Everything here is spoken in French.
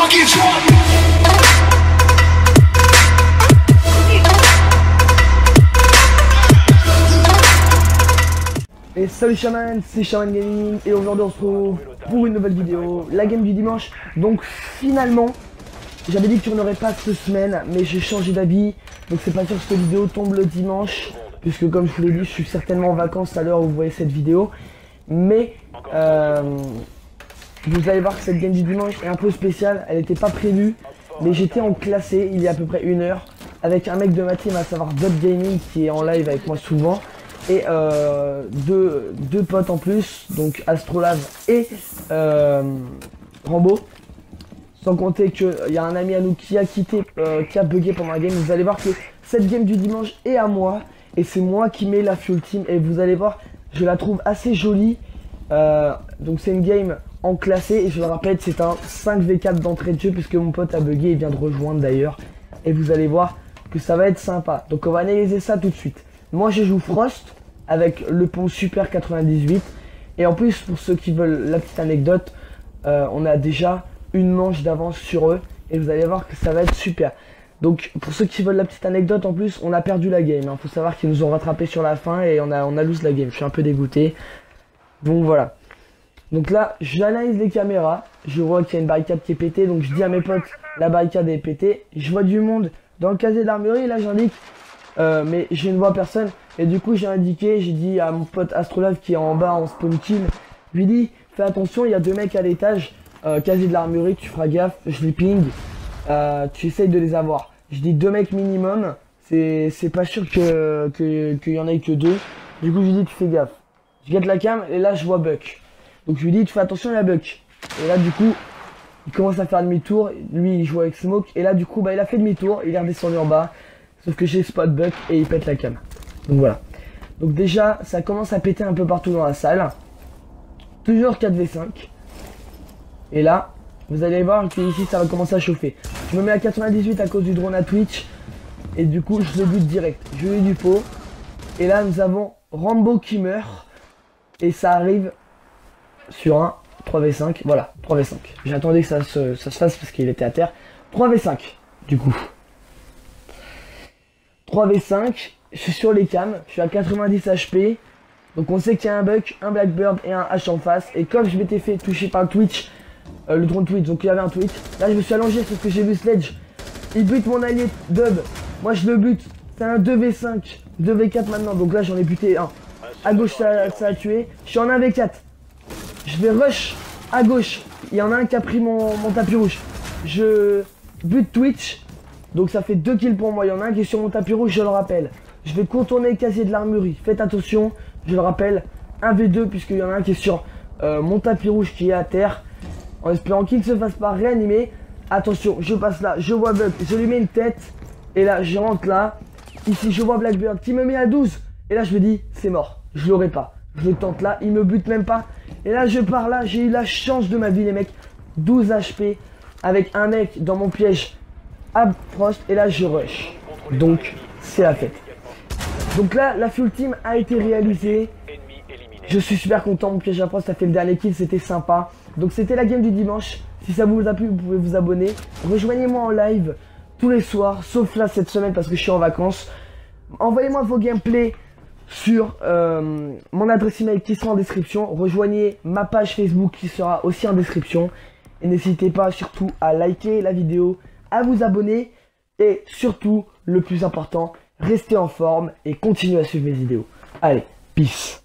get drunk. Et salut Shaman, c'est Shaman Gaming et aujourd'hui on se retrouve pour une nouvelle vidéo, la game du dimanche. Donc finalement, j'avais dit que tu n'aurais pas cette semaine, mais j'ai changé d'avis. Donc c'est pas sûr que cette vidéo tombe le dimanche, puisque comme je vous l'ai dit, je suis certainement en vacances à l'heure où vous voyez cette vidéo. Mais vous allez voir que cette game du dimanche est un peu spéciale, elle n'était pas prévue. Mais j'étais en classé il y a à peu près 1 heure avec un mec de ma team, à savoir Dot Gaming, qui est en live avec moi souvent. Et deux potes en plus, donc Astrolav et Rambo. Sans compter qu'il y a un ami à nous qui a quitté, qui a bugué pendant la game. Vous allez voir que cette game du dimanche est à moi. Et c'est moi qui mets la full team. Et vous allez voir, je la trouve assez jolie. Donc c'est une game en classé. Et je le rappelle, c'est un 5v4 d'entrée de jeu. Puisque mon pote a bugué, il vient de rejoindre d'ailleurs. Et vous allez voir que ça va être sympa. Donc on va analyser ça tout de suite. Moi je joue Frost avec le pont Super 98. Et en plus, pour ceux qui veulent la petite anecdote, on a déjà une manche d'avance sur eux. Et vous allez voir que ça va être super. Donc pour ceux qui veulent la petite anecdote, en plus on a perdu la game, hein. Faut savoir qu'ils nous ont rattrapé sur la fin et on a lose la game. Je suis un peu dégoûté. Donc voilà. Donc là j'analyse les caméras. Je vois qu'il y a une barricade qui est pétée. Donc je dis à mes potes, la barricade est pétée. Je vois du monde dans le casier d'armurerie. Là j'indique mais je ne vois personne. Et du coup j'ai indiqué, j'ai dit à mon pote Astrolav qui est en bas en spawn kill, je lui dis fais attention, il y a 2 mecs à l'étage, casier de l'armurerie, tu feras gaffe, je les ping, tu essayes de les avoir. Je dis 2 mecs minimum, c'est pas sûr qu'il y en ait que 2. Du coup je lui dis tu fais gaffe. Je guette la cam et là je vois Buck. Donc je lui dis tu fais attention, il y a Buck. Et là du coup il commence à faire demi-tour, lui il joue avec Smoke. Et là du coup bah il a fait demi-tour, il est redescendu en bas. Sauf que j'ai spot Buck et il pète la cam. Donc voilà. Donc déjà, ça commence à péter un peu partout dans la salle. Toujours 4v5. Et là, vous allez voir qu'ici ça va commencer à chauffer. Je me mets à 98 à cause du drone à Twitch. Et du coup, je le bute direct. Je lui ai du pot. Et là, nous avons Rambo qui meurt. Et ça arrive sur un 3v5. Voilà, 3v5. J'attendais que ça se fasse parce qu'il était à terre. 3v5, du coup. 3v5, je suis sur les cams, je suis à 90 HP. Donc on sait qu'il y a un Buck, un Blackbird et un H en face. Et comme je m'étais fait toucher par le Twitch, le drone Twitch, donc il y avait un Twitch. Là je me suis allongé parce que j'ai vu Sledge. Il bute mon allié Dub. Moi je le bute. C'est un 2v5, 2v4 maintenant. Donc là j'en ai buté un. À gauche ça a tué. Je suis en 1v4. Je vais rush à gauche. Il y en a un qui a pris mon tapis rouge. Je bute Twitch. Donc ça fait 2 kills pour moi, il y en a un qui est sur mon tapis rouge, je le rappelle. Je vais contourner le casier de l'armurerie, faites attention, je le rappelle, 1v2 puisqu'il y en a un qui est sur mon tapis rouge qui est à terre. En espérant qu'il ne se fasse pas réanimer. Attention, je passe là, je vois Buck, je lui mets une tête. Et là, je rentre là. Ici, je vois Blackbird qui me met à 12. Et là, je me dis, c'est mort, je l'aurai pas. Je le tente là, il me bute même pas. Et là, je pars là, j'ai eu la chance de ma vie les mecs. 12 HP avec un mec dans mon piège. Frost et là je rush. Donc c'est la fête. Donc là la full team a été réalisée. Je suis super content, mon piège à Frost a fait le dernier kill, c'était sympa. Donc c'était la game du dimanche. Si ça vous a plu, vous pouvez vous abonner. Rejoignez-moi en live tous les soirs, sauf là cette semaine parce que je suis en vacances. Envoyez-moi vos gameplays sur mon adresse email qui sera en description. Rejoignez ma page Facebook qui sera aussi en description. Et n'hésitez pas surtout à liker la vidéo, à vous abonner et surtout, le plus important, restez en forme et continuez à suivre mes vidéos. Allez, peace.